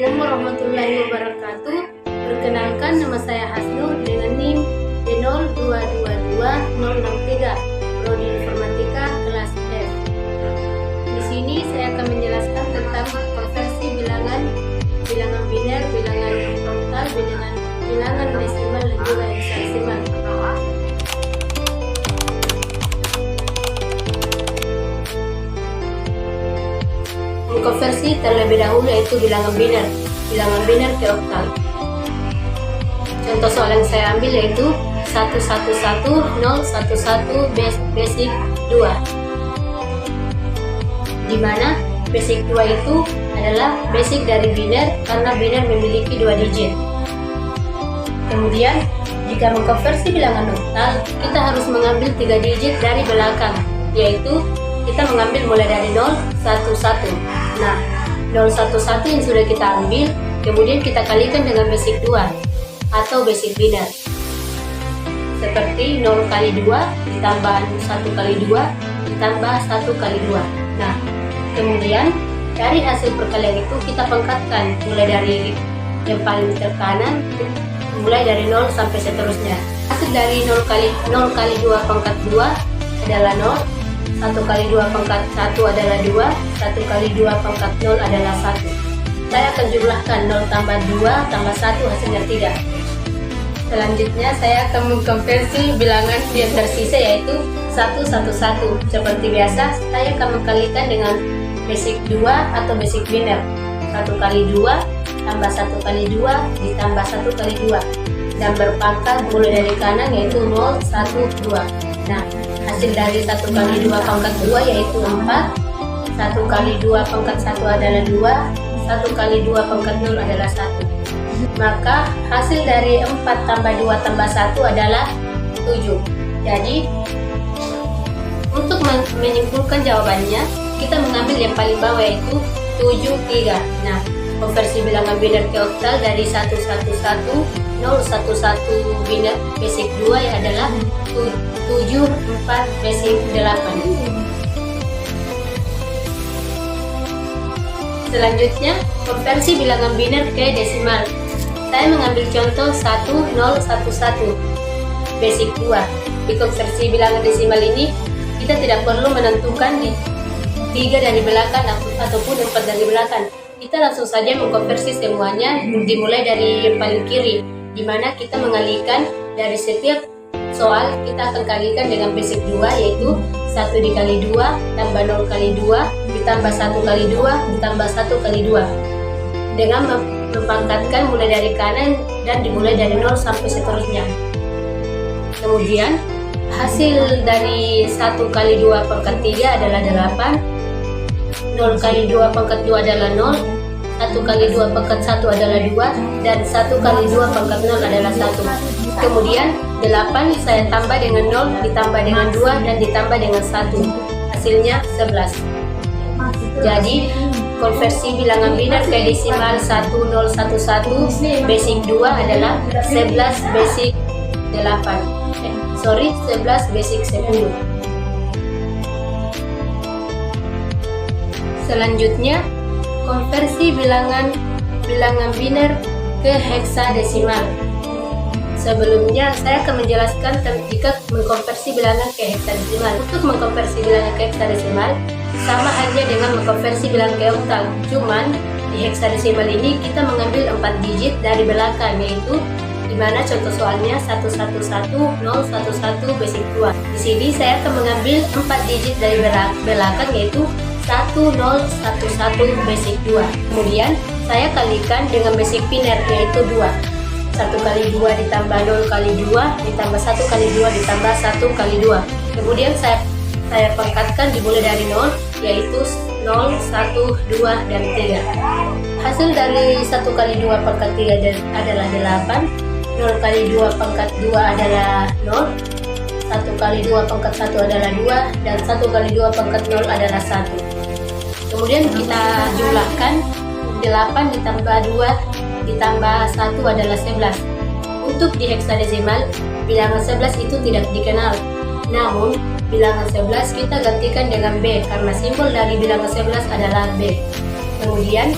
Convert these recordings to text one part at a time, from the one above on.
Assalamualaikum warahmatullahi wabarakatuh. Perkenalkan, nama saya Hasnur dengan NIM D0222063, Prodi Informatika kelas F. Di sini saya akan menjelaskan tentang konversi bilangan biner, bilangan oktal, bilangan desimal dan juga hexadesimal. Konversi terlebih dahulu yaitu bilangan biner ke oktal. Contoh soal yang saya ambil yaitu 111011 basic 2, di mana basic 2 itu adalah basic dari biner karena biner memiliki 2 digit. Kemudian jika mengkonversi bilangan oktal, kita harus mengambil 3 digit dari belakang, yaitu kita mengambil mulai dari 0, 1, 1. Nah, 0, 1, 1 yang sudah kita ambil, kemudian kita kalikan dengan basic 2 atau basic biner. Seperti 0 kali 2 ditambah 1 kali 2 ditambah 1 kali 2. Nah, kemudian dari hasil perkalian itu kita pangkatkan mulai dari yang paling terkanan, mulai dari 0 sampai seterusnya. Hasil dari 0 kali 2 pangkat 2 adalah 0. 1 kali 2 pangkat 1 adalah 2, 1 kali 2 pangkat 0 adalah 1. Saya akan jumlahkan 0 tambah 2 tambah 1 hasilnya 3. Selanjutnya saya akan mengkonversi bilangan yang tersisa yaitu 111. Seperti biasa, saya akan mengkalikan dengan basic 2 atau basic biner. 1 kali 2 tambah 1 kali 2 ditambah 1 kali 2. Dan berpangkat mulai dari kanan yaitu 0, 1, 2. Nah, hasil dari 1 kali 2 pangkat 2 yaitu 4. 1 kali 2 pangkat 1 adalah 2. 1 kali 2 pangkat 0 adalah 1. Maka hasil dari 4 tambah 2 tambah 1 adalah 7. Jadi untuk menyimpulkan jawabannya, kita mengambil yang paling bawah yaitu 73. Nah, konversi bilangan biner ke oktal dari 111 biner basic 2 ya adalah 74 basic 8. Selanjutnya, konversi bilangan biner ke desimal. Saya mengambil contoh 1011 basic 2. Di konversi bilangan desimal ini, kita tidak perlu menentukan di 3 dari belakang ataupun 4 dari belakang. Kita langsung saja mengkonversi semuanya, dimulai dari yang paling kiri, di mana kita mengalihkan dari setiap soal kita akan kalikan dengan basic 2 yaitu 1 dikali 2 tambah 0 kali 2 ditambah 1 kali 2 ditambah 1 kali 2 dengan mempangkatkan mulai dari kanan dan dimulai dari 0 sampai seterusnya. Kemudian hasil dari 1 kali 2 pangkat 3 adalah 8, 0 kali 2 pangkat 2 adalah 0, 1 kali 2 pangkat 1 adalah 2, dan 1 kali 2 pangkat 0 adalah 1. Kemudian 8 saya tambah dengan 0, ditambah dengan 2, dan ditambah dengan 1. Hasilnya 11. Jadi, konversi bilangan biner ke desimal 1011 basic 2 adalah 11 basic 8. 11 basic 10. Selanjutnya, konversi bilangan biner ke hexadesimal. Sebelumnya, saya akan menjelaskan jika mengkonversi bilangan ke hexadesimal. Untuk mengkonversi bilangan ke hexadesimal, sama aja dengan mengkonversi bilangan ke oktal. Cuman, di hexadesimal ini kita mengambil 4 digit dari belakang, yaitu di mana contoh soalnya 111011 basic 2. Di sini saya akan mengambil 4 digit dari belakang, yaitu 1011 basic 2. Kemudian saya kalikan dengan basic biner yaitu 2. 1 kali 2 ditambah 0 kali 2 ditambah 1 kali 2 ditambah 1 kali 2. Kemudian saya pangkatkan dimulai dari 0 yaitu 0, 1, 2, dan 3. Hasil dari 1 kali 2 pangkat 3 adalah 8. 0 kali 2 pangkat 2 adalah 0. 1 kali 2 pangkat 1 adalah 2, dan 1 kali 2 pangkat 0 adalah 1. Kemudian kita jumlahkan 8 ditambah 2 ditambah 1 adalah 11. Untuk di hexadesimal, bilangan 11 itu tidak dikenal. Namun, bilangan 11 kita gantikan dengan B karena simbol dari bilangan 11 adalah B. Kemudian,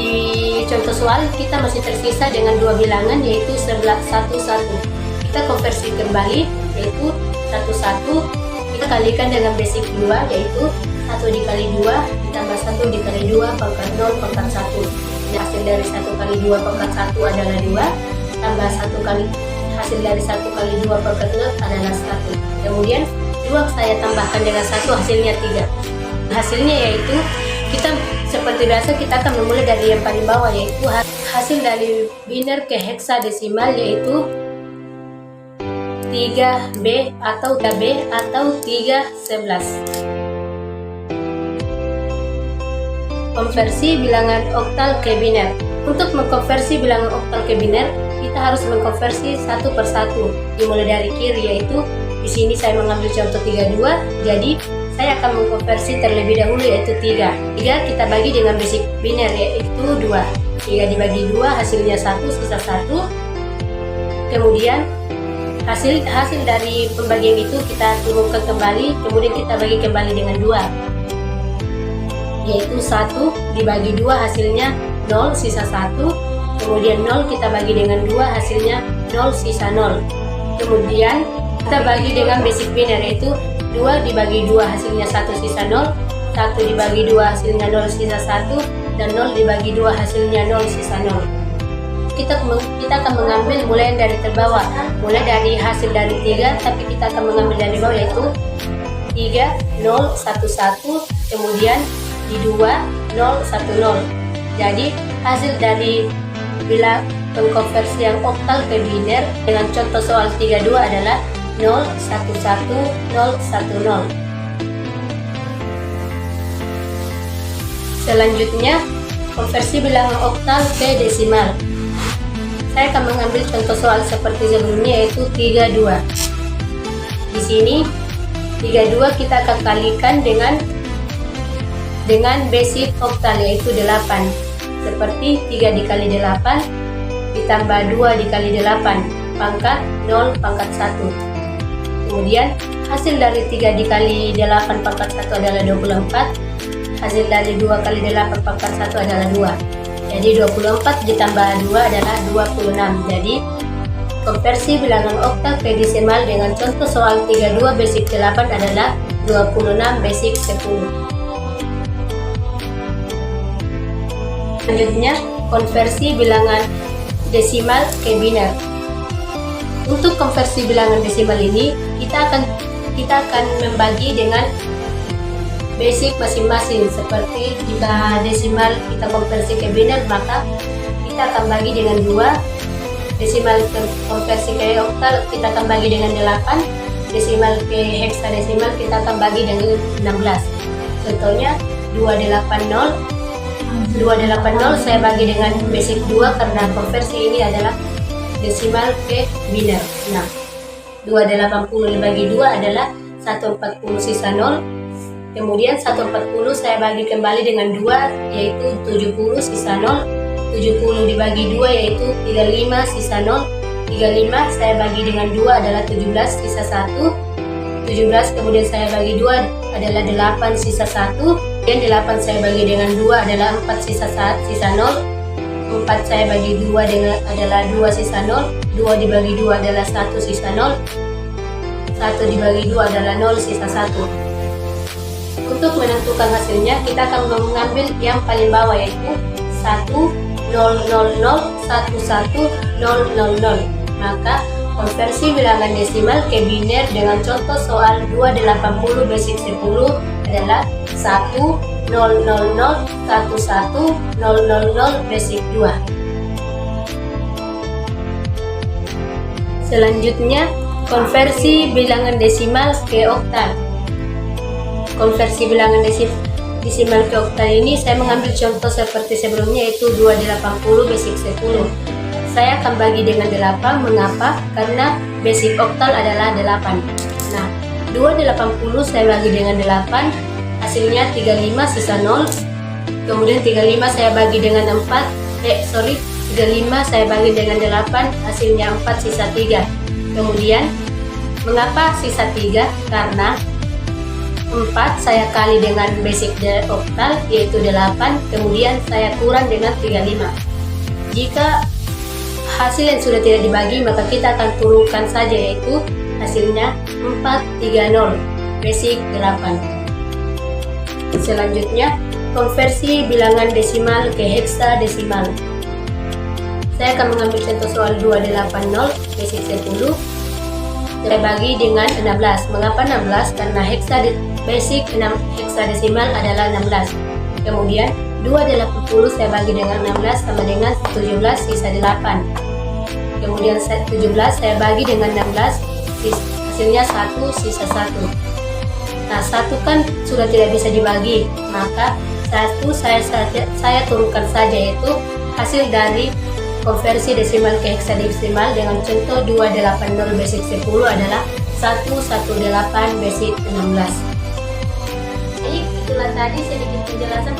di contoh soal kita masih tersisa dengan dua bilangan yaitu 11, 1, 1. Kita konversi kembali yaitu 1, 1. Kita kalikan dengan basic 2 yaitu 1 dikali 2 ditambah 1 dikali 2 pangkat 0 pangkat 1. Hasil dari 1 kali 2 pangkat 1 adalah 2, tambah 1 kali hasil dari 1 kali 2 pangkat 0 adalah 1. Kemudian 2 saya tambahkan dengan 1 hasilnya 3. Hasilnya yaitu kita seperti biasa kita akan memulai dari yang paling bawah yaitu hasil dari biner ke heksadesimal yaitu 3B atau 3B atau 311. Konversi bilangan oktal ke biner. Untuk mengkonversi bilangan oktal ke biner, kita harus mengkonversi satu persatu. Dimulai dari kiri yaitu di sini saya mengambil contoh 32, jadi saya akan mengkonversi terlebih dahulu yaitu 3. 3 kita bagi dengan basic biner yaitu 2. 3 dibagi 2 hasilnya 1, sisa 1. Kemudian hasil dari pembagian itu kita turunkan kembali, kemudian kita bagi kembali dengan 2. Yaitu 1 dibagi 2 hasilnya 0 sisa 1, kemudian 0 kita bagi dengan 2 hasilnya 0 sisa 0. Kemudian kita bagi dengan basic biner yaitu 2 dibagi 2 hasilnya 1 sisa 0, 1 dibagi 2 hasilnya 0 sisa 1, dan 0 dibagi 2 hasilnya 0 sisa 0. Kita akan mengambil mulai dari terbawah, mulai dari hasil dari 3, tapi kita akan mengambil dari bawah yaitu 3, 0, 1, 1, kemudian di 2, 0, 1, 0. Jadi hasil dari bila pengkonversian oktal ke biner dengan contoh soal 32 adalah 0, 1, 1, 0, 1, 0. Selanjutnya, konversi bilangan oktal ke desimal. Saya akan mengambil contoh soal seperti sebelumnya yaitu 32. Di sini 32 kita akan kalikan dengan basic oktal yaitu 8. Seperti 3 dikali 8 ditambah 2 dikali 8 pangkat 0 pangkat 1. Kemudian hasil dari 3 dikali 8 pangkat 1 adalah 24. Hasil dari 2 kali 8 pangkat 1 adalah 2. Jadi 24 ditambah 2 adalah 26. Jadi konversi bilangan oktal ke desimal dengan contoh soal 32 basic 8 adalah 26 basic 10. Selanjutnya, konversi bilangan desimal ke biner. Untuk konversi bilangan desimal ini, kita akan membagi dengan basic masing-masing. Seperti jika desimal kita konversi ke biner, maka kita akan bagi dengan 2. Desimal konversi ke oktal kita akan bagi dengan 8. Desimal ke heksadesimal kita akan bagi dengan 16. Contohnya 280 saya bagi dengan basic 2 karena konversi ini adalah desimal ke biner. Nah, 280 dibagi 2 adalah 140 sisa 0. Kemudian 140 saya bagi kembali dengan 2 yaitu 70 sisa 0. 70 dibagi 2 yaitu 35 sisa 0. 35 saya bagi dengan 2 adalah 17 sisa 1. 17 kemudian saya bagi 2 adalah 8 sisa 1. Dan 8 saya bagi dengan 2 adalah 4 sisa 0. 4 saya bagi 2 adalah 2 sisa 0. 2 dibagi 2 adalah 1 sisa 0. 1 dibagi 2 adalah 0 sisa 1. Untuk menentukan hasilnya, kita akan mengambil yang paling bawah yaitu 1, 0, 0, 0, 1, 1, 0, 0, 0. Maka konversi bilangan desimal ke biner dengan contoh soal 280 basic 10 adalah 1, 0, 0, 0, 1, 1, 0, 0, 0 basic 2. Selanjutnya, konversi bilangan desimal ke oktal. Konversi bilangan desimal ke oktal ini saya mengambil contoh seperti sebelumnya yaitu 280 basic 10. Saya akan bagi dengan 8. Mengapa? Karena basic oktal adalah 8. Nah, 280 saya bagi dengan 8, hasilnya 35 sisa 0. Kemudian 35 saya bagi dengan 35 saya bagi dengan 8, hasilnya 4 sisa 3. Kemudian mengapa sisa 3? Karena 4 saya kali dengan basic oktal yaitu 8, kemudian saya kurang dengan 35. Jika hasil yang sudah tidak dibagi, maka kita akan turunkan saja, yaitu hasilnya 430 basic 8. Selanjutnya, konversi bilangan desimal ke heksadesimal. Saya akan mengambil contoh soal 280 basic 10. Saya bagi dengan 16. Mengapa 16? Karena basic heksadesimal adalah 16. Kemudian 280 saya bagi dengan 16 sama dengan 17 sisa 8. Kemudian 17 saya bagi dengan 16, hasilnya 1 sisa 1. Nah, 1 kan sudah tidak bisa dibagi, maka 1 saya turunkan saja, yaitu hasil dari konversi desimal ke heksadesimal dengan contoh 280 basic 10 adalah 118 basic 16. Baik, itulah tadi sedikit penjelasan